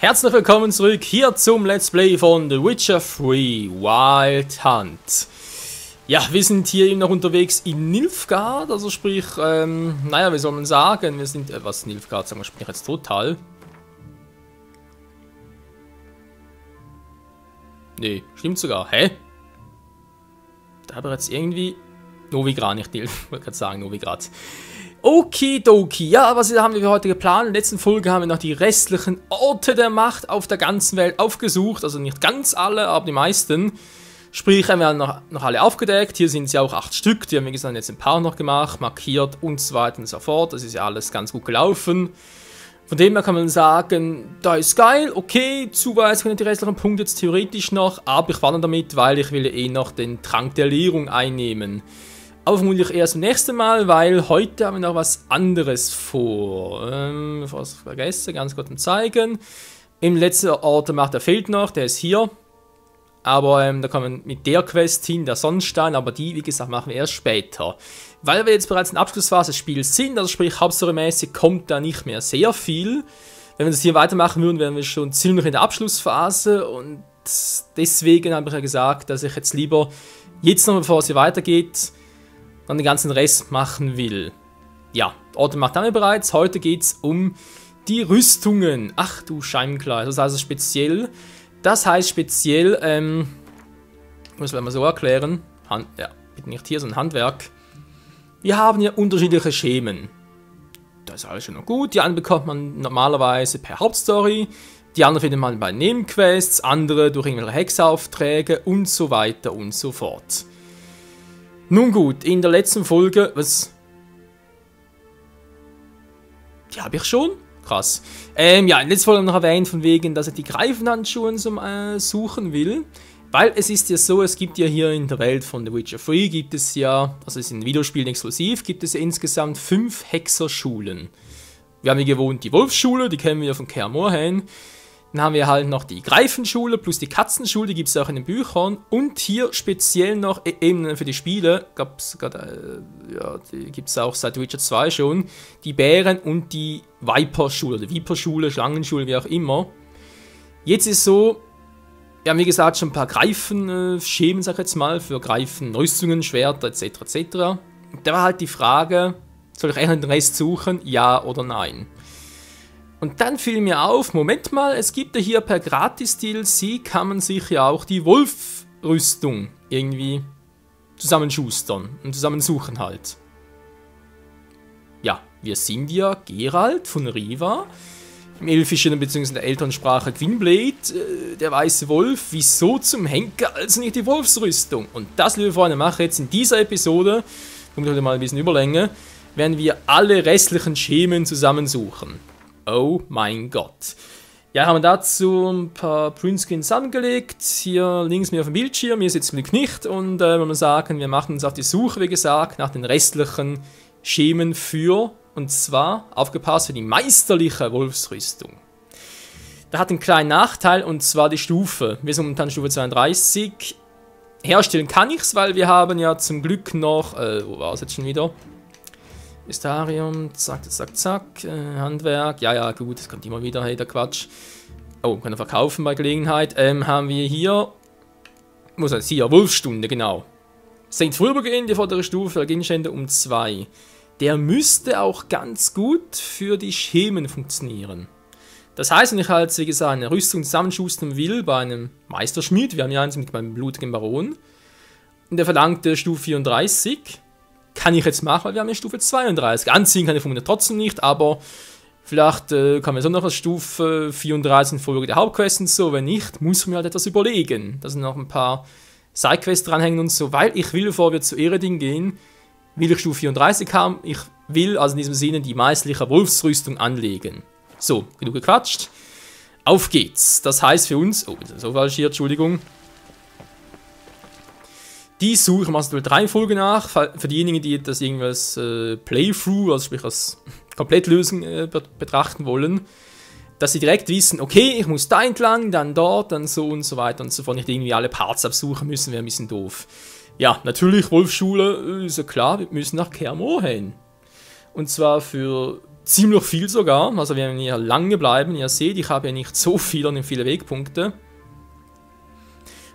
Herzlich willkommen zurück hier zum Let's Play von The Witcher 3 Wild Hunt. Ja, wir sind hier eben noch unterwegs in Nilfgaard, also sprich, naja, wie soll man sagen, wir sind, was Nilfgaard, sagen wir, sprich jetzt total. Nee, stimmt sogar, hä? Da habe ich jetzt irgendwie, Novigrad, nicht Nilf, ich wollte gerade sagen, Novigrad. Okidoki, ja, was haben wir heute geplant? In der letzten Folge haben wir noch die restlichen Orte der Macht auf der ganzen Welt aufgesucht. Also nicht ganz alle, aber die meisten. Sprich, haben wir noch alle aufgedeckt. Hier sind es ja auch 8 Stück. Die haben wir gesagt, jetzt ein paar noch gemacht, markiert und so weiter und so fort. Das ist ja alles ganz gut gelaufen. Von dem her kann man sagen, da ist geil, okay, zuweisen können die restlichen Punkte jetzt theoretisch noch. Aber ich warte damit, weil ich will eh noch den Trank der Leerung einnehmen. Aber vermutlich erst im nächsten Mal, weil heute haben wir noch was anderes vor. Bevor ich es vergesse, ganz kurz zeigen. Im letzten Ort der Macht, der fehlt noch, der ist hier. Aber da kommen wir mit der Quest hin, der Sonnenstein, aber die, wie gesagt, machen wir erst später. Weil wir jetzt bereits in der Abschlussphase des Spiels sind, also sprich hauptstorymäßig kommt da nicht mehr sehr viel. Wenn wir das hier weitermachen würden, wären wir schon ziemlich in der Abschlussphase und deswegen habe ich ja gesagt, dass ich jetzt lieber jetzt noch, bevor es hier weitergeht, dann den ganzen Rest machen will. Ja, Orte macht haben wir bereits. Heute geht es um die Rüstungen. Ach du Scheibenkleid. Das heißt speziell. Das heißt speziell, muss man mal so erklären. Ja, bitte nicht hier, sondern Handwerk. Wir haben ja unterschiedliche Schemen. Das ist alles schon noch gut. Die einen bekommt man normalerweise per Hauptstory. Die anderen findet man bei Nebenquests. Andere durch irgendwelche Hexaufträge und so weiter und so fort. Nun gut, in der letzten Folge, was? Die habe ich schon? Krass. Ja, in der letzten Folge noch erwähnt, von wegen, dass er die Greifenhandschuhe suchen will. Weil es ist ja so, es gibt ja hier in der Welt von The Witcher 3, gibt es ja, also es ist in Videospielen exklusiv, gibt es ja insgesamt 5 Hexerschulen. Wir haben hier gewohnt die Wolfsschule, die kennen wir ja von Kaer Morhen. Dann haben wir halt noch die Greifenschule plus die Katzenschule, die gibt es auch in den Büchern. Und hier speziell noch, eben für die Spiele, ja, die gibt es auch seit Witcher 2 schon, die Bären- und die Viperschule, die Viperschule, Schlangenschule, wie auch immer. Jetzt ist so, wir haben wie gesagt schon ein paar Greifen-Schemen, sag ich jetzt mal, für Greifen-Rüstungen, Schwerter etc. etc. Da war halt die Frage, soll ich eigentlich den Rest suchen, ja oder nein? Und dann fiel mir auf, Moment mal, es gibt ja hier per Gratis-DLC, kann man sich ja auch die Wolf-Rüstung irgendwie zusammenschustern und zusammensuchen halt. Ja, wir sind ja Geralt von Riva, im elfischen bzw. der Elternsprache Gwynblade, der weiße Wolf, wieso zum Henker also nicht die Wolfsrüstung? Und das, liebe Freunde, mache ich jetzt in dieser Episode, kommt heute mal ein bisschen Überlänge, werden wir alle restlichen Schemen zusammensuchen. Oh mein Gott. Ja, haben wir dazu ein paar Printscreens angelegt. Hier links mir auf dem Bildschirm, hier sitzt Glück nicht. Und wenn wir sagen, wir machen uns auf die Suche, wie gesagt, nach den restlichen Schemen für, und zwar, aufgepasst, für die meisterliche Wolfsrüstung. Da hat einen kleinen Nachteil, und zwar die Stufe. Wir sind momentan Stufe 32. Herstellen kann ich es, weil wir haben ja zum Glück noch, wo war es jetzt schon wieder? Istarium, zack, zack, zack, Handwerk, ja, gut, das kommt immer wieder, hey, der Quatsch. Oh, können wir verkaufen bei Gelegenheit. Haben wir hier, muss heißt hier, Wolfsstunde, genau. Senkt vorübergehend die vordere Stufe, Gegenstände um 2. Der müsste auch ganz gut für die Schemen funktionieren. Das heißt, wenn ich halt, wie gesagt, eine Rüstung zusammenschustern will bei einem Meisterschmied, wir haben ja eins mit meinem blutigen Baron, und der verlangte Stufe 34, kann ich jetzt machen, weil wir haben eine Stufe 32. Anziehen kann ich vermutlich trotzdem nicht, aber vielleicht kann man so noch als Stufe 34 in Folge der Hauptquest und so. Wenn nicht, muss man halt etwas überlegen. Da sind noch ein paar Sidequests dranhängen und so, weil ich will, bevor wir zu Eredin gehen, will ich Stufe 34 haben. Ich will also in diesem Sinne die meisterliche Wolfsrüstung anlegen. So, genug gequatscht. Auf geht's. Das heißt für uns, oh, so falsch hier, Entschuldigung. Die Suche machst du 3 Folgen nach, für diejenigen, die das irgendwas Playthrough, also sprich als Komplettlösung betrachten wollen, dass sie direkt wissen, okay, ich muss da entlang, dann dort, dann so und so weiter und so fort, nicht irgendwie alle Parts absuchen müssen, wäre ein bisschen doof. Ja, natürlich, Wolfsschule, ist ja klar, wir müssen nach Kaer Morhen. Und zwar für Ziemlich viel sogar. Also wenn wir hier lange bleiben, ihr seht, ich habe ja nicht so viele Wegpunkte.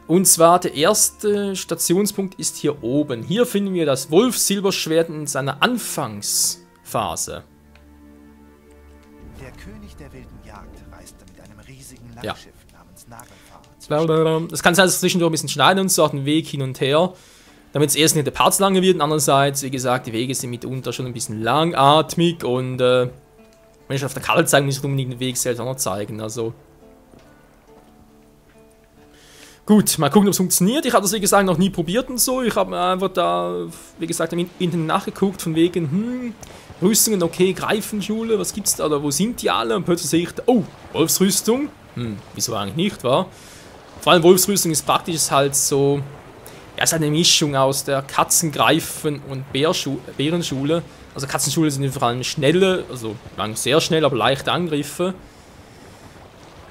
Und zwar der erste Stationspunkt ist hier oben. Hier finden wir das Wolfsilberschwert in seiner Anfangsphase. Der König der wilden Jagd reiste mit einem riesigen Langschiff namens Nagelfahrer. Das kann sein, dass es zwischendurch ein bisschen schneiden und so auf den Weg hin und her. Damit es erst nicht der Parts lange wird, und andererseits, wie gesagt, die Wege sind mitunter schon ein bisschen langatmig und wenn ich auf der Karte zeige, muss ich unbedingt den Weg selbst auch noch zeigen, also. Gut, mal gucken, ob es funktioniert. Ich habe das, wie gesagt, noch nie probiert und so. Ich habe einfach da, wie gesagt, im Internet nachgeguckt, von wegen, Rüstungen, okay, Greifenschule, was gibt's da, oder wo sind die alle? Und plötzlich sehe ich da, oh, Wolfsrüstung. Wieso eigentlich nicht, wa? Vor allem Wolfsrüstung ist praktisch ist halt so, ja, ist halt eine Mischung aus der Katzengreifen- und Bärenschule. Also Katzenschule sind vor allem schnelle, also sehr schnell, aber leichte Angriffe.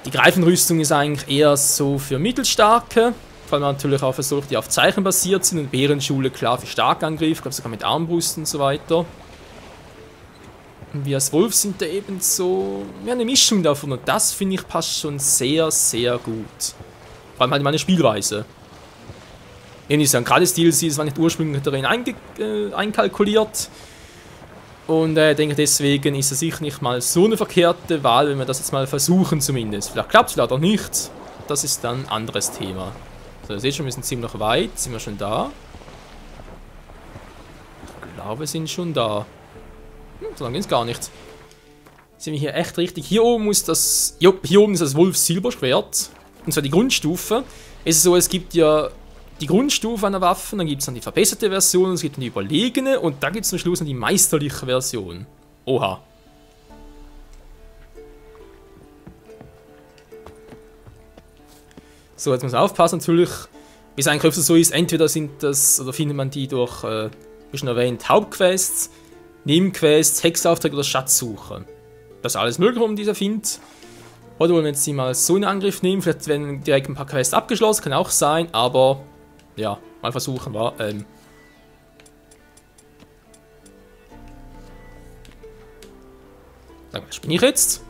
Die Greifenrüstung ist eigentlich eher so für Mittelstarke, vor allem natürlich auch für solche, die auf Zeichen basiert sind. Und Bärenschule klar für Starkangriff, ich glaube sogar mit Armbrust und so weiter. Und wir als Wolf sind da eben so, ja, eine Mischung davon. Und das, finde ich, passt schon sehr, sehr gut. Vor allem halt meine Spielweise. Ähnlich so ein Grades-DLC, das war nicht ursprünglich darin einkalkuliert. Und denke, deswegen ist es sicher nicht mal so eine verkehrte Wahl, wenn wir das jetzt mal versuchen zumindest. Vielleicht klappt es, vielleicht auch nicht. Das ist dann ein anderes Thema. So, ihr seht schon, wir sind ziemlich weit. Sind wir schon da? Ich glaube, wir sind schon da. So lange geht es gar nicht. Sind wir hier echt richtig? Hier oben muss das... Jo, hier oben ist das Wolf-Silberschwert. Und zwar die Grundstufe. Es ist so, es gibt ja die Grundstufe einer Waffe, dann gibt es dann die verbesserte Version, es gibt dann die überlegene und dann gibt es zum Schluss noch die meisterliche Version. Oha. So, jetzt muss man aufpassen, natürlich, wie es eigentlich öfter so ist, entweder sind das, oder findet man die durch, wie schon erwähnt, Hauptquests, Nebenquests, Hexaufträge oder Schatzsuche. Das ist alles möglich, um diese findet. Oder wollen wir jetzt die mal so in Angriff nehmen, vielleicht werden direkt ein paar Quests abgeschlossen, kann auch sein, aber ja, mal versuchen wir. Was bin ich jetzt?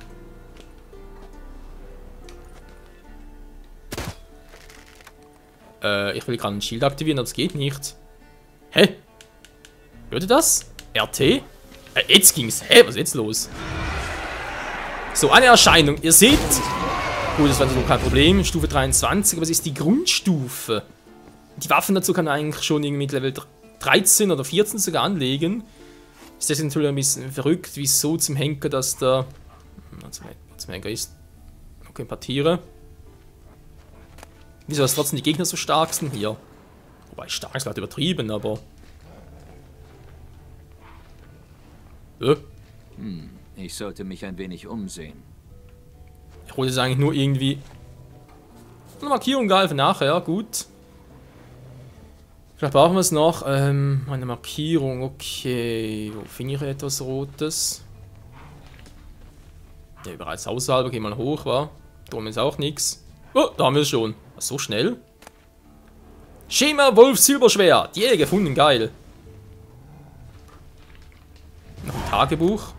Ich will gerade ein Shield aktivieren, aber es geht nicht. Hä? Würde das? RT? Jetzt ging's. Hä? Was ist jetzt los? So, eine Erscheinung. Ihr seht... Gut, das war so kein Problem. Stufe 23, aber es ist die Grundstufe. Die Waffen dazu kann man eigentlich schon irgendwie mit Level 13 oder 14 sogar anlegen. Ist das natürlich ein bisschen verrückt, wieso zum Henker, dass da... Zum Henker ist... Okay, partiere. Wieso, dass trotzdem die Gegner so stark sind hier? Wobei, stark ist gerade übertrieben, aber... Ich sollte mich ein wenig umsehen. Ich wollte jetzt eigentlich nur irgendwie... Eine Markierung geil für nachher, gut. Vielleicht brauchen wir es noch. Eine Markierung, okay. Wo finde ich etwas Rotes? Ja, bereits außerhalb, gehen wir mal hoch, wa? Da ist auch nichts. Oh, da haben wir es schon. Was, so schnell? Schema Wolf Silberschwert. Yeah, gefunden, geil. Noch ein Tagebuch.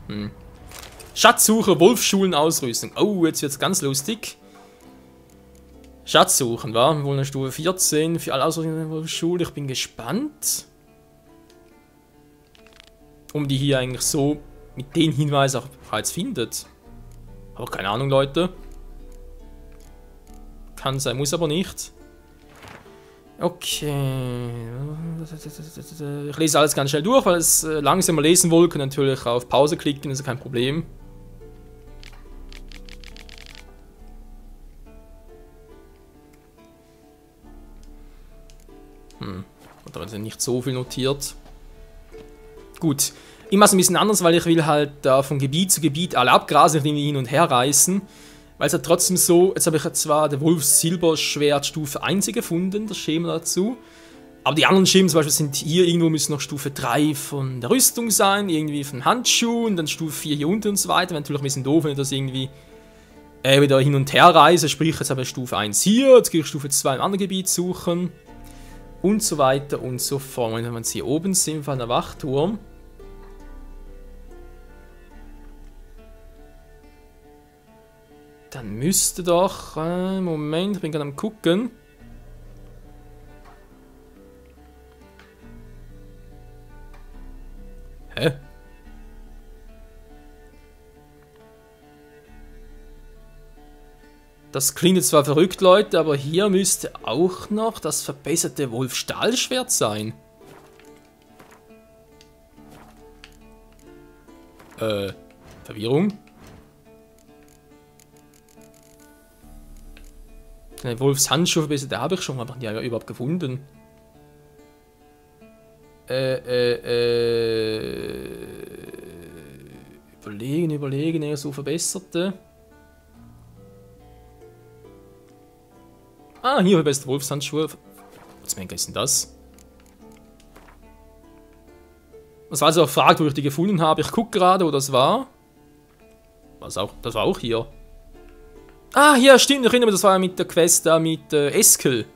Schatzsuche, Wolfschulen, Ausrüstung. Oh, jetzt wird's ganz lustig. Schatzsuchen, wa? Wir wollen eine Stufe 14 für alle Ausrüstungen der Wolfsschule. Ich bin gespannt. Um die hier eigentlich so mit den Hinweisen auch bereits findet. Aber keine Ahnung, Leute. Kann sein, muss aber nicht. Okay. Ich lese alles ganz schnell durch, weil es langsamer lesen wollen. Können natürlich auf Pause klicken, ist kein Problem. Da wird nicht so viel notiert. Gut. Ich mache es ein bisschen anders, weil ich will halt da von Gebiet zu Gebiet alle abgrasen, indem wir hin und her reißen. Weil es halt trotzdem so, jetzt habe ich ja zwar der Wolf-Silberschwert Stufe 1 gefunden, das Schema dazu. Aber die anderen Schemen zum Beispiel sind hier irgendwo, müssen noch Stufe 3 von der Rüstung sein, irgendwie von Handschuhen, dann Stufe 4 hier unten und so weiter. Wäre natürlich ein bisschen doof, wenn ich das irgendwie wieder hin und her reise. Sprich, jetzt habe ich Stufe 1 hier, jetzt gehe ich Stufe 2 im anderen Gebiet suchen. Und so weiter und so fort. Wenn wir jetzt hier oben sind, von der Wachturm. Dann müsste doch... Moment, ich bin gerade am gucken. Hä? Das klingt jetzt zwar verrückt, Leute, aber hier müsste auch noch das verbesserte Wolf-Stahlschwert sein. Verwirrung. Eine Wolfshandschuhe verbesserte habe ich schon, aber die habe ich überhaupt gefunden. Überlegen, eher so verbesserte. Ah, hier verbesserte Wolfshandschuhe. Was ist denn das? Das war also auch fragt, wo ich die gefunden habe. Ich gucke gerade, wo das war. Das war auch hier. Ah, hier, stimmt, ich erinnere mich, das war ja mit der Quest da mit Eskel.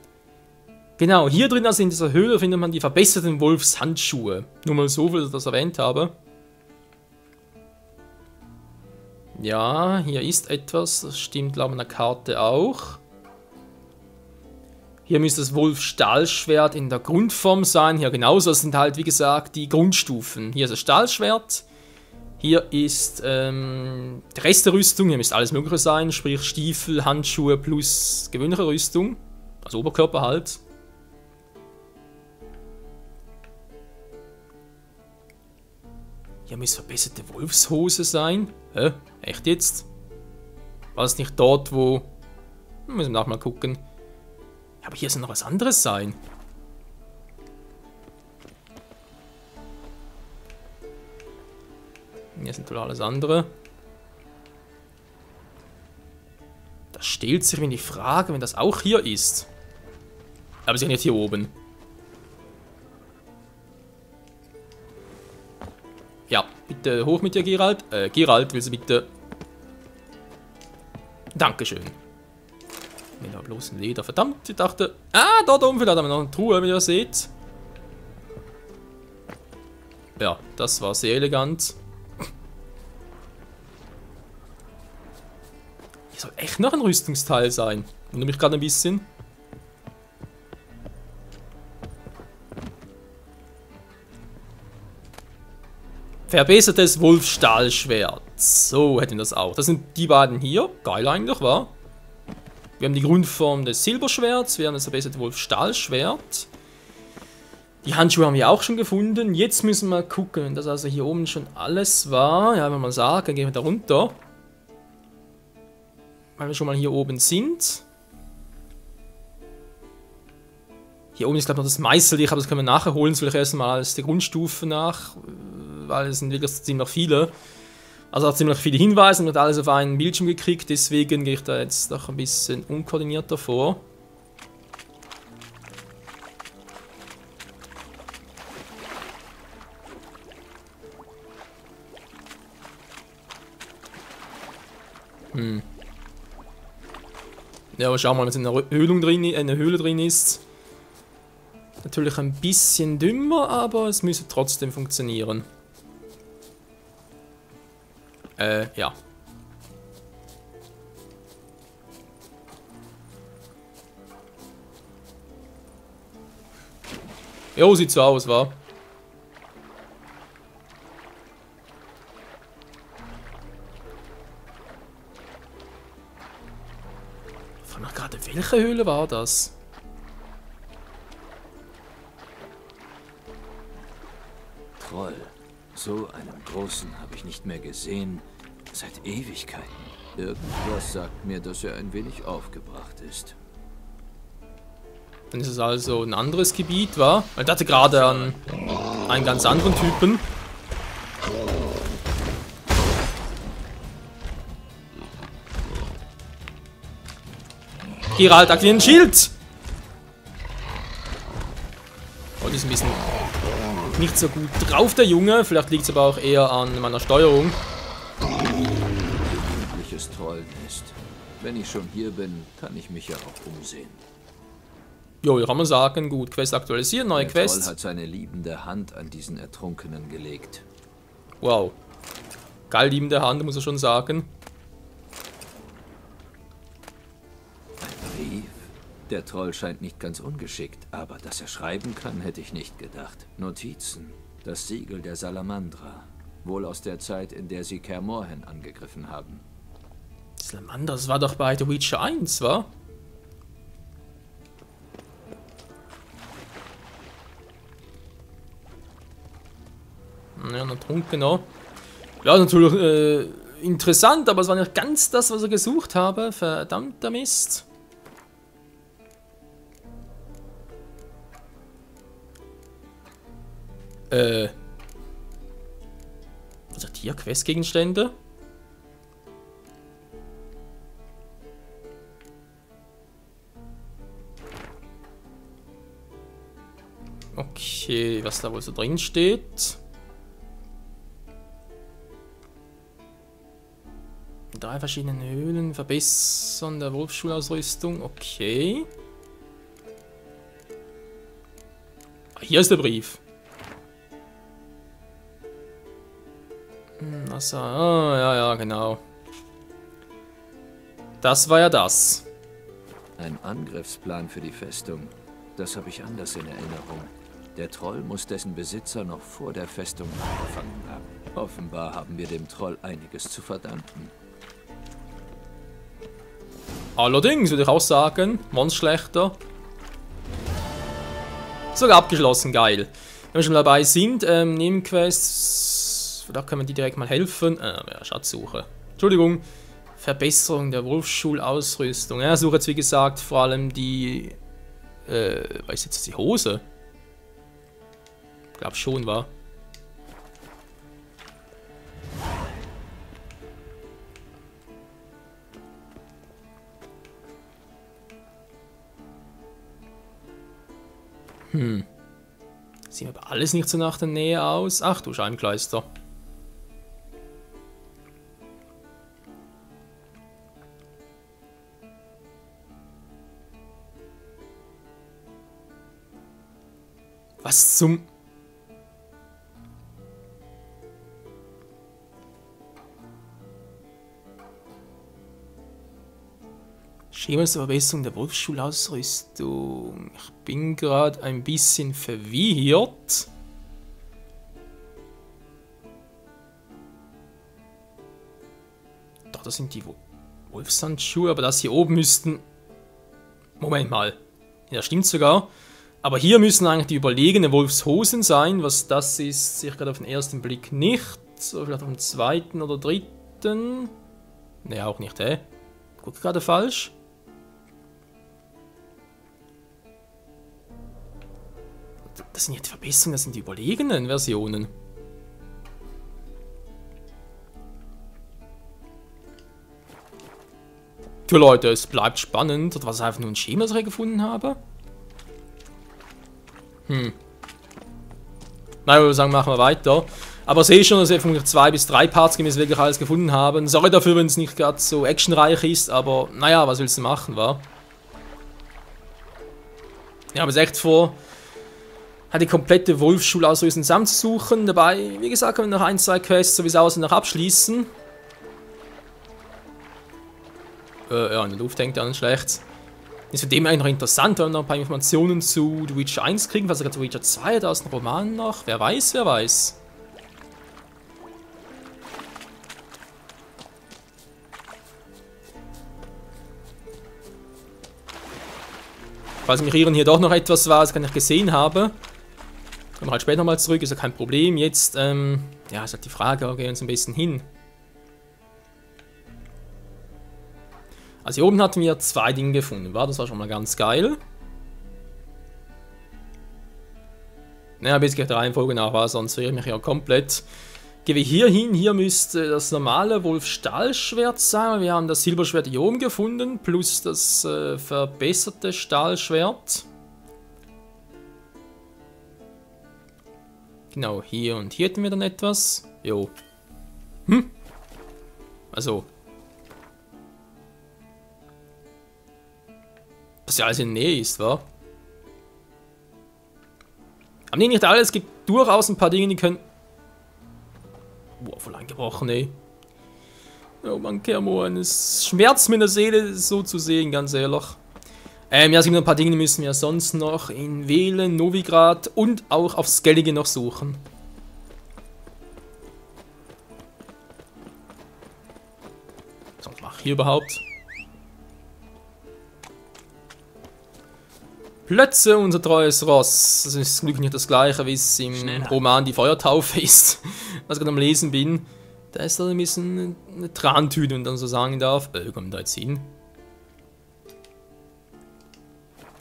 Genau, hier drin, also in dieser Höhle, findet man die verbesserten Wolfshandschuhe. Nur mal so, weil ich das erwähnt habe. Ja, hier ist etwas, das stimmt, glaube ich, an der Karte auch. Hier müsste das Wolf-Stahlschwert in der Grundform sein. Hier genauso, das sind halt, wie gesagt, die Grundstufen. Hier ist das Stahlschwert. Hier ist der Rest der Rüstung. Hier müsste alles Mögliche sein, sprich Stiefel, Handschuhe plus gewöhnliche Rüstung. Also Oberkörper halt. Hier müsste verbesserte Wolfshose sein. Hä? Echt jetzt? War das nicht dort, wo... Müssen wir nachher mal gucken. Ja, aber hier soll noch was anderes sein. Hier sind wohl alles andere. Da stellt sich mir die Frage, wenn das auch hier ist. Aber sie sind jetzt hier oben. Ja, bitte hoch mit dir, Geralt. Geralt, will sie bitte... Dankeschön. Ja, bloß ein Leder. Verdammt, ich dachte... Ah, dort oben vielleicht haben wir noch eine Truhe, wie ihr seht. Ja, das war sehr elegant. Hier soll echt noch ein Rüstungsteil sein. Wundert mich gerade ein bisschen. Verbessertes Wolfsstahlschwert. So hätten wir das auch. Das sind die beiden hier. Geil eigentlich, wa? Wir haben die Grundform des Silberschwerts. Wir haben das verbesserte Wolfsstahlschwert. Die Handschuhe haben wir auch schon gefunden. Jetzt müssen wir mal gucken, wenn das also hier oben schon alles war. Ja, wenn wir mal sagen, dann gehen wir da runter. Weil wir schon mal hier oben sind. Hier oben ist, glaube ich, noch das Meißellicht, aber das können wir nachher holen. Das will ich erstmal als die Grundstufe nach. Weil es sind wirklich ziemlich viele. Also hat ziemlich viele Hinweise und hat alles auf einen Bildschirm gekriegt. Deswegen gehe ich da jetzt noch ein bisschen unkoordinierter vor. Ja, aber schauen wir mal, wenn es in einer Höhle drin ist. Natürlich ein bisschen dümmer, aber es müsste trotzdem funktionieren. Ja. Jo, sieht so aus, wa? Ich frage mich gerade, welche Höhle war das? Troll. So einen großen habe ich nicht mehr gesehen. Seit Ewigkeiten. Irgendwas sagt mir, dass er ein wenig aufgebracht ist. Dann ist es also ein anderes Gebiet, wa? Weil ich dachte gerade an einen ganz anderen Typen. Geralt, aktivieren Schild! Oh, die ist ein bisschen nicht so gut drauf, der Junge. Vielleicht liegt es aber auch eher an meiner Steuerung. Übliches Trollnest. Wenn ich schon hier bin, kann ich mich ja auch umsehen. Jo, kann man sagen. Gut, Quest aktualisieren, neue Quest. Der Troll hat seine liebende Hand an diesen Ertrunkenen gelegt. Wow. Geil liebende Hand, muss er schon sagen. Der Troll scheint nicht ganz ungeschickt, aber dass er schreiben kann, hätte ich nicht gedacht. Notizen. Das Siegel der Salamandra. Wohl aus der Zeit, in der sie Kaer Morhen angegriffen haben. Salamander, das war doch bei The Witcher 1, wa? Ja, noch trunkener. Ja, natürlich interessant, aber es war nicht ganz das, was ich gesucht habe. Verdammter Mist. Was hat hier? Questgegenstände? Okay, was da wohl so drin steht. 3 verschiedene Höhlen, Verbessern der Wolfsschulausrüstung, okay. Hier ist der Brief. Also, ja, genau. Das war ja das. Ein Angriffsplan für die Festung. Das habe ich anders in Erinnerung. Der Troll muss dessen Besitzer noch vor der Festung angefangen haben. Offenbar haben wir dem Troll einiges zu verdanken. Allerdings würde ich auch sagen, Mons schlechter. Sogar abgeschlossen, geil. Wenn wir schon dabei sind, Nebenquests, da können wir die direkt mal helfen. Ja, Schatzsuche. Entschuldigung. Verbesserung der Wolfsschulausrüstung. Ja, suche jetzt wie gesagt vor allem die, weiß jetzt die Hose? Ich glaube schon, war. Sieht aber alles nicht so nach der Nähe aus. Ach du Scheibenkleister. Was zum... Schema zur Verbesserung der Wolfsschulausrüstung. Ich bin gerade ein bisschen verwirrt. Doch, das sind die Wolfshandschuhe, aber das hier oben müssten... Moment mal. Ja, stimmt sogar. Aber hier müssen eigentlich die überlegene Wolfshosen sein. Was das ist, sehe ich gerade auf den ersten Blick nicht. So, vielleicht auf dem zweiten oder dritten. Ne, auch nicht, hä? Guck gerade falsch. Das sind nicht die Verbesserungen, das sind die überlegenen Versionen. Tja Leute, es bleibt spannend. Oder was ich einfach nur ein Schema, das ich gefunden habe? Na, ich würde sagen, machen wir weiter. Aber sehe schon, dass wir vermutlich 2 bis 3 Parts gemäß wirklich alles gefunden haben. Sorry dafür, wenn es nicht gerade so actionreich ist, aber naja, was willst du machen, wa? Ja, aber es ist echt vor, die komplette Wolfsschulausrüstung zusammenzusuchen. Dabei, wie gesagt, können wir noch 1, 2 Quests sowieso noch abschließen. Ja, in der Luft hängt ja nicht schlecht. Ist für dem eigentlich noch interessant, wenn wir noch ein paar Informationen zu The Witcher 1 kriegen. Was gerade The Witcher 2, da ist ein Roman noch. Wer weiß, wer weiß. Falls mich hier doch noch etwas war, das ich nicht gesehen habe. Kommen wir halt später nochmal zurück, ist ja kein Problem. Jetzt, ja, ist halt die Frage, gehen wir uns ein bisschen hin. Also hier oben hatten wir 2 Dinge gefunden, war? Das war schon mal ganz geil. Naja, bis ich der Reihenfolge nach war, sonst wäre ich mich ja komplett. Gehen wir hier hin, hier müsste das normale Wolf-Stahlschwert sein. Wir haben das Silberschwert hier oben gefunden, plus das verbesserte Stahlschwert. Genau, hier und hier hätten wir dann etwas. Jo. Also. Was ja alles in der Nähe ist, wa? Aber nee, nicht alles. Es gibt durchaus ein paar Dinge, die können... Boah, voll eingebrochen, ey. Oh Mann, Kaer Morhen, es schmerzt mir in der Seele, so zu sehen, ganz ehrlich. Ja, es gibt noch ein paar Dinge, die müssen wir sonst noch in Wählen, Novigrad und auch auf Skellige noch suchen. So, was mache ich hier überhaupt? Plötze, unser treues Ross. Das ist zum Glück nicht das gleiche, wie es im Roman Die Feuertaufe ist, was ich gerade am Lesen bin. Da ist da ein bisschen eine Trantüte, wenn man dann so sagen darf. Kommen da jetzt hin?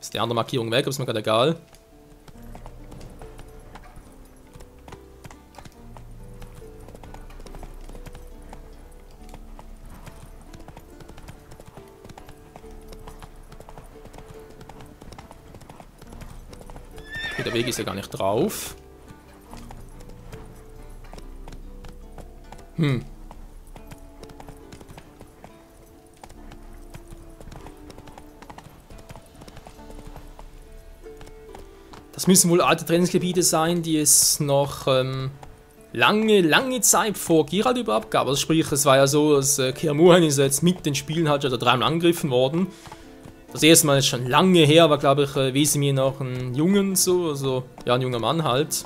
Ist die andere Markierung weg, aber ist mir gerade egal. Okay, der Weg ist ja gar nicht drauf. Das müssen wohl alte Trainingsgebiete sein, die es noch lange Zeit vor Geralt überhaupt gab. Also sprich, es war ja so, dass Kaer Morhen ist jetzt mit den Spielen halt schon dreimal angegriffen worden. Das erste Mal ist schon lange her, war glaube ich Wesemir noch ein Jungen so, also ja ein junger Mann halt.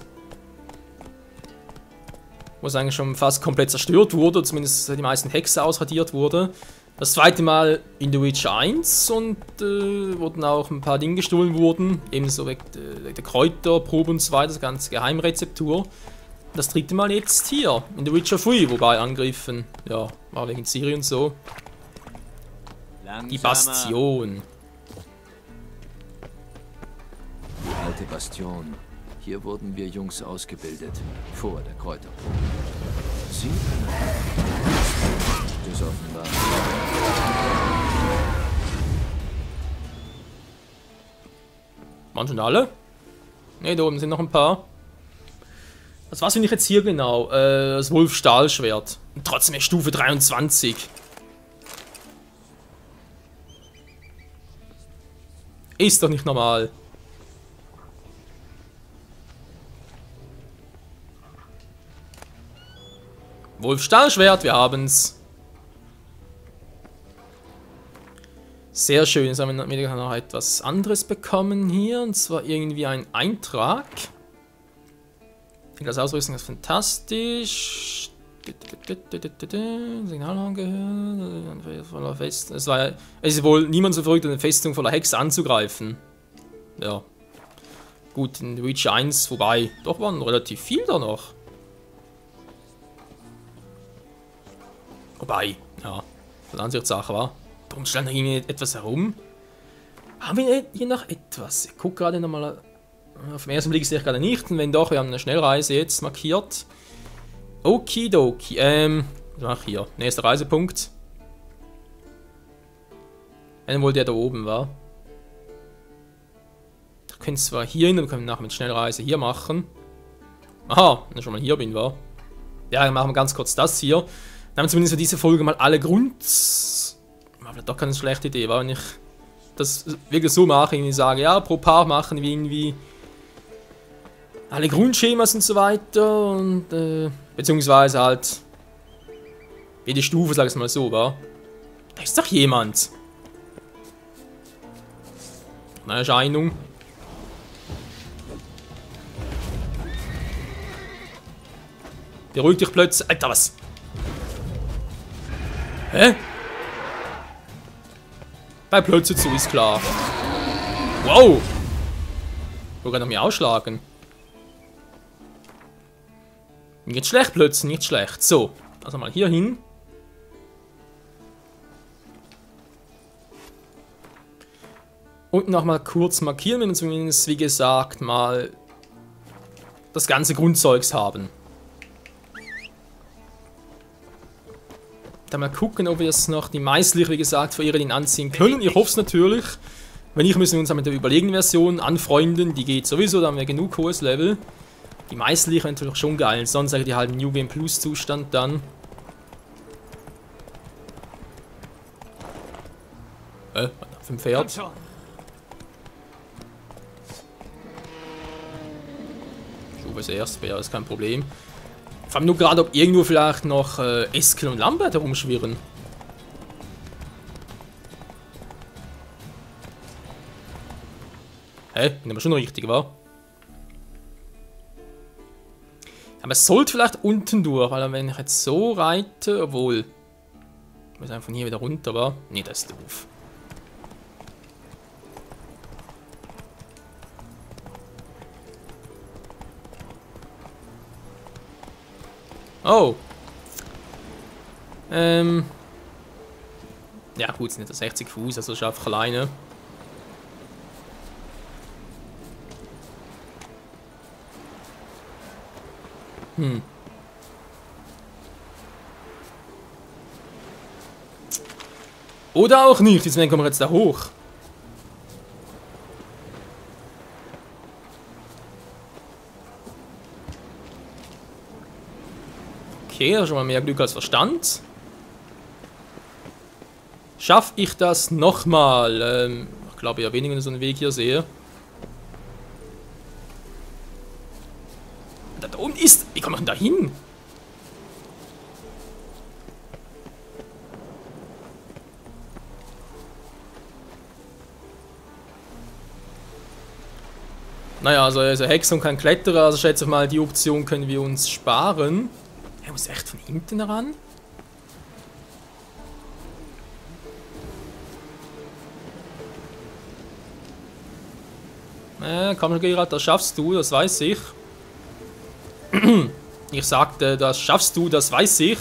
Wo es eigentlich schon fast komplett zerstört wurde, zumindest die meisten Hexen ausradiert wurde. Das zweite Mal in The Witcher 1 und wurden auch ein paar Dinge gestohlen wurden, ebenso wegen der Kräuterprobe und so weiter, das ganze Geheimrezeptur. Das dritte Mal jetzt hier, in The Witcher 3, wobei angegriffen, ja, war wegen Ciri und so. Langsamer. Die Bastion. Die alte Bastion. Hier wurden wir Jungs ausgebildet, vor der Kräuterprobe. Sie das offenbar. Waren schon alle? Ne, da oben sind noch ein paar. Was finde ich jetzt hier genau? Das Wolfstahlschwert. Und trotzdem Stufe 23. Ist doch nicht normal. Wolfstahlschwert, wir haben's. Sehr schön, jetzt haben wir noch etwas anderes bekommen hier, und zwar irgendwie ein Eintrag. Das Ausrüstung ist fantastisch. Signalhorn gehört. Es ist wohl niemand so verrückt, eine Festung voller Hexen anzugreifen. Ja. Gut, in The Witcher 1 vorbei. Doch waren relativ viel da noch. Wobei, ja, von Ansichtssache war. Warum stand da irgendwie etwas herum? Haben wir hier noch etwas? Ich gucke gerade nochmal. Auf den ersten Blick sehe ich gerade nicht. Und wenn doch, wir haben eine Schnellreise jetzt markiert. Okidoki. Ach hier, nächster Reisepunkt. Wenn wohl der da oben war. Wir können zwar hier hin, dann können wir nachher mit Schnellreise hier machen. Aha, wenn ich schon mal hier bin, war. Ja, dann machen wir ganz kurz das hier. Dann haben wir zumindest für diese Folge mal alle War vielleicht doch keine schlechte Idee, war, wenn ich das wirklich so mache, irgendwie sage, ja, pro Paar machen wir irgendwie alle Grundschemas und so weiter und beziehungsweise halt jede Stufe, sag ich mal so, war. Da ist doch jemand. Eine Erscheinung. Beruhig dich plötzlich. Alter, was? Hä? Bei Plötze zu, ist klar. Wow! Ich wollte gerade mich ausschlagen. Mir geht's schlecht, Plötzen, nicht schlecht. So, also mal hier hin. Und nochmal kurz markieren, wenn wir zumindest, wie gesagt, mal das ganze Grundzeugs haben. Dann mal gucken, ob wir es noch die Meißlich, wie gesagt, für Iredin anziehen können. Ich hoffe es natürlich. Wenn nicht, müssen wir uns mit der überlegenen Version anfreunden. Die geht sowieso, da haben wir genug hohes Level. Die Meißlich wäre natürlich schon geil. Sonst sage ich die halben New Game Plus Zustand dann. Auf dem Pferd. Stufe als erstes wäre das kein Problem. Ich frage nur gerade, ob irgendwo vielleicht noch Eskel und Lambert herumschwirren. Hä? Bin aber schon richtig, wa? Aber es sollte vielleicht unten durch, weil wenn ich jetzt so reite, obwohl... Ich muss einfach von hier wieder runter, wa? Nee, das ist doof. Oh. Ja gut, es sind nicht 60 Fuß, also das ist einfach alleine. Oder auch nicht, deswegen kommen wir jetzt da hoch. Okay, das ist schon mal mehr Glück als Verstand. Schaffe ich das nochmal? Ich glaube ja weniger, wenn ich so einen Weg hier sehe. Da unten ist... Wie komme ich denn da hin? Naja, also er ist ein Hexer und kein Kletterer, also schätze ich mal, die Option können wir uns sparen. Er muss echt von hinten ran? Komm, Gerard, das schaffst du, das weiß ich. Ich sagte, das schaffst du, das weiß ich.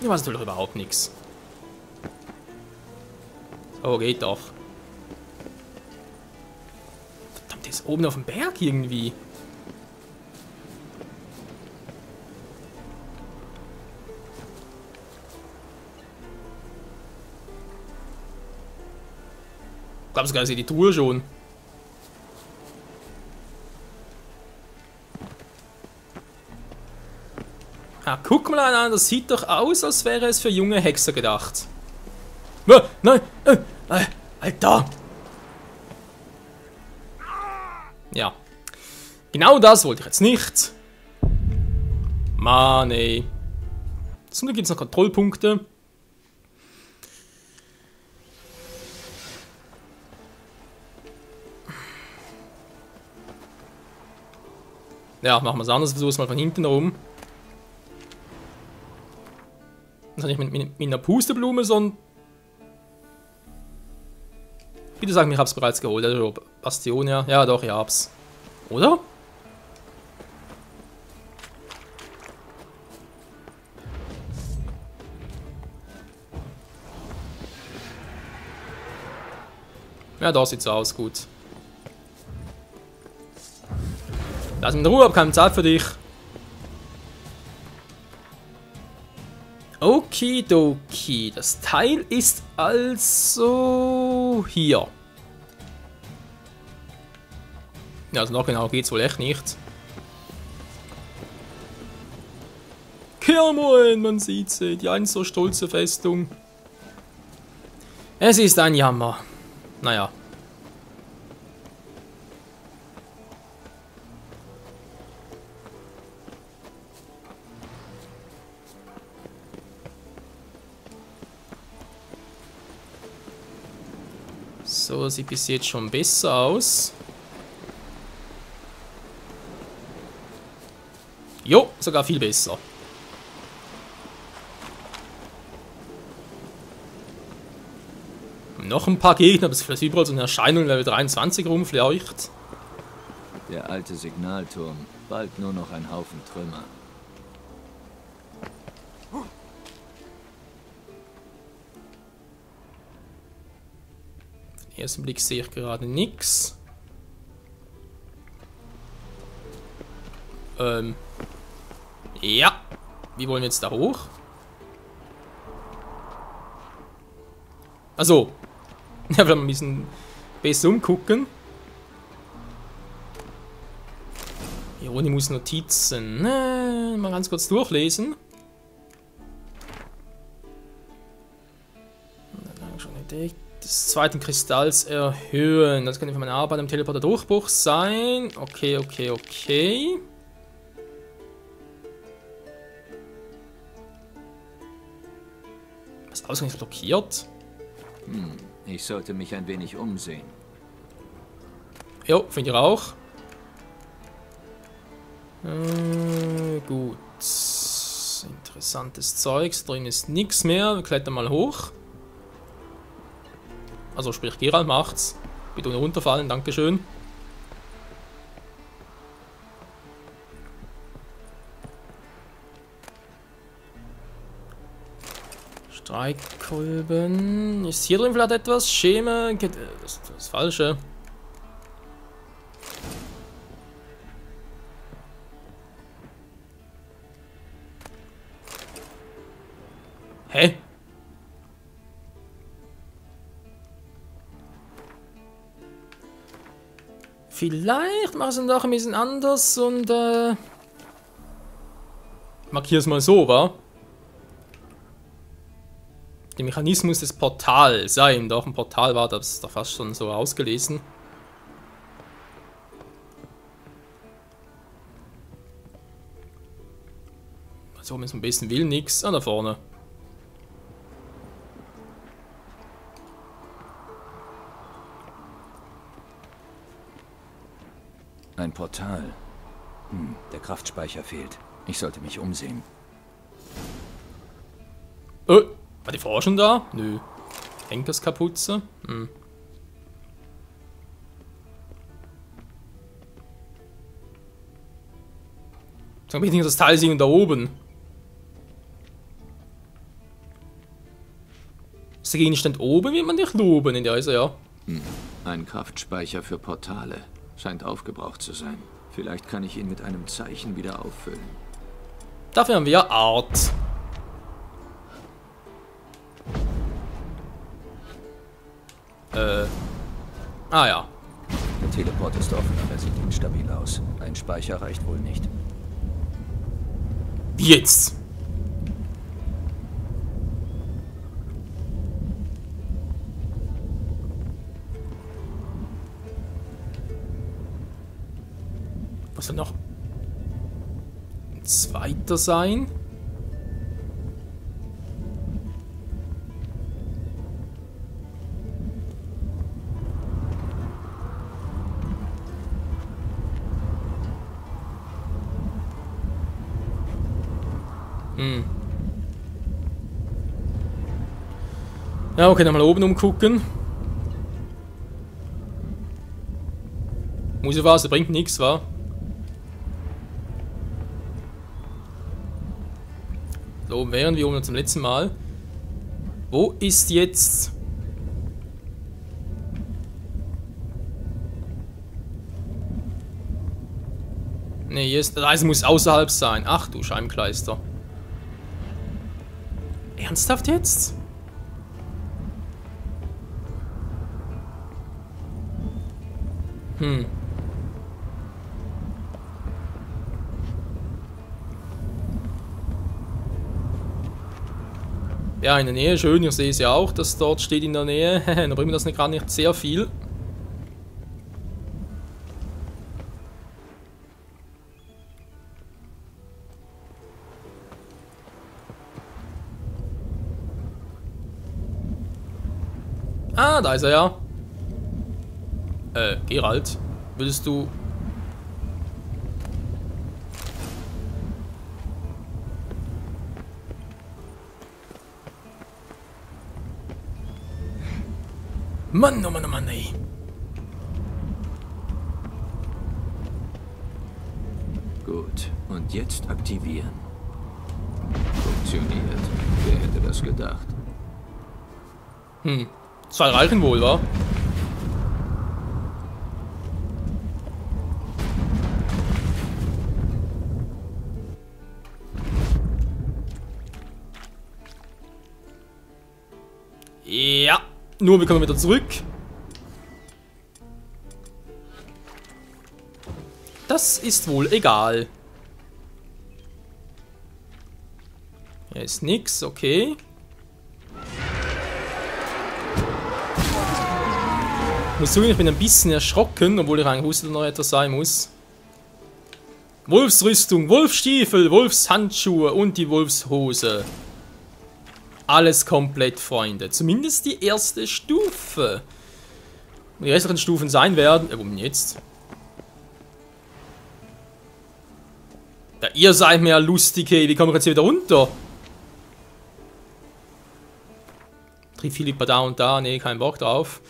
Ich weiß natürlich überhaupt nichts. Oh, geht doch. Verdammt, der ist oben auf dem Berg irgendwie. Ich glaube sogar, ich sehe die Tour schon. Ah, guck mal an, das sieht doch aus, als wäre es für junge Hexer gedacht. Nein! Alter! Ja. Genau das wollte ich jetzt nicht. Mann, ey. Zum Glück gibt es noch Kontrollpunkte. Ja, machen wir es anders. Versuchen wir es mal von hinten rum. Das nicht mit einer Pusteblume, sondern... Bitte sag mir, ich hab's bereits geholt. Also Bastion, ja. Ja, doch, ich hab's. Oder? Ja, da sieht's aus. Gut. Lass mich in Ruhe, hab keine Zeit für dich. Okidoki, das Teil ist also hier. Ja, also noch genau geht's wohl echt nicht. Kermoen, man sieht sie, die einst so stolze Festung. Es ist ein Jammer. Naja. So, sieht bis jetzt schon besser aus. Jo, sogar viel besser. Noch ein paar Gegner, bis vielleicht überall so eine Erscheinung Level 23 rumfleucht. Der alte Signalturm, bald nur noch ein Haufen Trümmer. Im ersten Blick sehe ich gerade nichts. Ja. Wie wollen wir jetzt da hoch? Also. Ja, wir ein bisschen besser umgucken. Hieronymus Notizen. Mal ganz kurz durchlesen. Des zweiten Kristalls erhöhen. Das könnte für meine Arbeit am Teleporter Durchbruch sein. Okay, okay, okay. Was ausgerechnet blockiert? Ich sollte mich ein wenig umsehen. Jo, finde ich auch. Gut. Interessantes Zeugs. Drin ist nichts mehr. Wir klettern mal hoch. Also sprich, Geralt macht's. Bitte ohne runterfallen, dankeschön. Streitkolben. Ist hier drin vielleicht etwas? Schema? Das ist das Falsche. Hä? Vielleicht machen sie es doch ein bisschen anders und markiere es mal so, wa? Der Mechanismus des Portals. Ja, eben doch ein Portal war, das ist doch fast schon so ausgelesen. Also, wenn es ein bisschen will, nix. Ah, da vorne. Ein Portal. Der Kraftspeicher fehlt. Ich sollte mich umsehen. War die Frau schon da? Nö. Henkerskapuze? Sag mich nicht, das Teil ist da oben. Ist der Gegenstand oben, wie man dich loben in der Weise, ja. Ein Kraftspeicher für Portale. Scheint aufgebraucht zu sein. Vielleicht kann ich ihn mit einem Zeichen wieder auffüllen. Dafür haben wir Art. Ah ja. Der Teleport ist offen, aber er sieht instabil aus. Ein Speicher reicht wohl nicht. Wie jetzt? Was soll noch ein zweiter sein? Ja, okay, dann mal oben umgucken. Musevase bringt nichts, wa? Da oben wären wir oben zum letzten Mal. Wo ist jetzt... Ne, hier ist... Das muss außerhalb sein. Ach du Scheibenkleister. Ernsthaft jetzt? Ja, in der Nähe, schön, ich sehe es ja auch, dass dort steht in der Nähe. Da bringt mir das gerade nicht sehr viel. Ah, da ist er ja. Geralt, würdest du... Mann, oh Mann, oh Mann, ey. Gut, und jetzt aktivieren. Funktioniert. Wer hätte das gedacht? 2 reichen wohl, wa? Ja, nur wir kommen wieder zurück. Das ist wohl egal. Hier ist nix, okay. Ich muss zugeben, ich bin ein bisschen erschrocken, obwohl ich eigentlich wusste, dass noch etwas sein muss. Wolfsrüstung, Wolfsstiefel, Wolfshandschuhe und die Wolfshose. Alles komplett, Freunde. Zumindest die erste Stufe. Und die restlichen Stufen sein werden. Wo denn jetzt? Ja, ihr seid mir lustig, hey. Wie komme ich jetzt hier wieder runter? Philippa da und da. Nee, kein Bock drauf.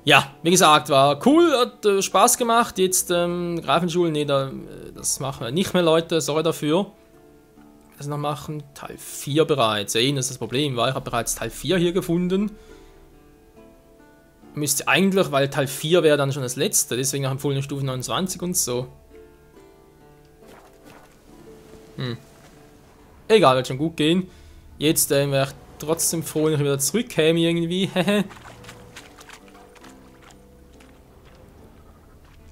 Ja, wie gesagt, war cool, hat Spaß gemacht. Jetzt Greifenschulen, nee, das machen wir nicht mehr, Leute. Sorry dafür. Was noch machen? Teil 4 bereits. Ja, das ist das Problem, weil ich habe bereits Teil 4 hier gefunden. Müsste eigentlich, weil Teil 4 wäre dann schon das letzte. Deswegen auch empfohlene Stufe 29 und so. Egal, wird schon gut gehen. Jetzt wäre ich trotzdem froh, wenn ich wieder zurückkäme irgendwie.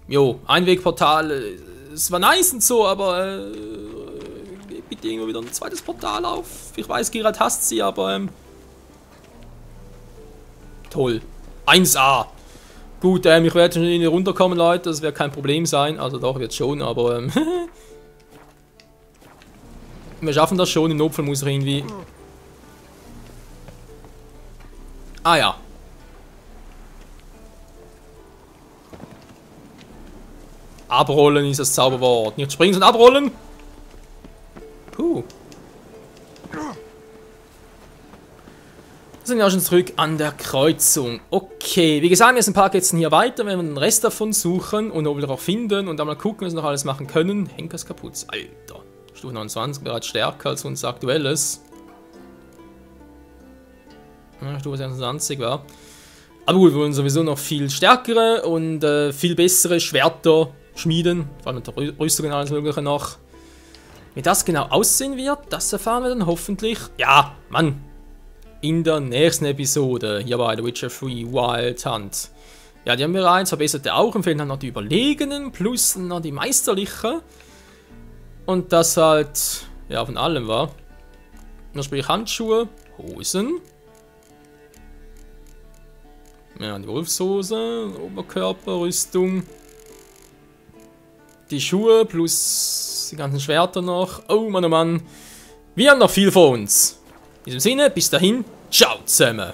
Jo, Einwegportal, es war nice und so, aber bitte irgendwo wieder ein zweites Portal auf. Ich weiß, Geralt hasst sie, aber toll. 1A. Gut, ich werde schon irgendwie runterkommen, Leute, das wird kein Problem sein. Also doch, wird schon, aber wir schaffen das schon, im Notfall muss ich irgendwie... Ah ja. Abrollen ist das Zauberwort. Nicht springen, sondern abrollen. Puh. Sind wir auch schon zurück an der Kreuzung. Okay, wie gesagt, wir sind ein paar jetzt hier weiter, wenn wir den Rest davon suchen und ob wir auch finden und dann mal gucken, was wir noch alles machen können. Henkers Kapuz, Alter. Stufe 29, bereits stärker als unser aktuelles. Ja, Stufe 26 war. Aber gut, wir wollen sowieso noch viel stärkere und viel bessere Schwerter schmieden. Vor allem mit der Rüstung und alles mögliche noch. Wie das genau aussehen wird, das erfahren wir dann hoffentlich. Ja, Mann. In der nächsten Episode hier bei The Witcher 3 Wild Hunt. Ja, die haben wir bereits, verbesserte auch, empfehlen dann noch die Überlegenen plus noch die Meisterliche. Und das halt, ja, von allem war. Dann sprich Handschuhe, Hosen. Ja, die Wolfshose, Oberkörper, Rüstung. Die Schuhe plus die ganzen Schwerter noch. Oh Mann, oh Mann. Wir haben noch viel vor uns. In diesem Sinne, bis dahin, ciao zusammen.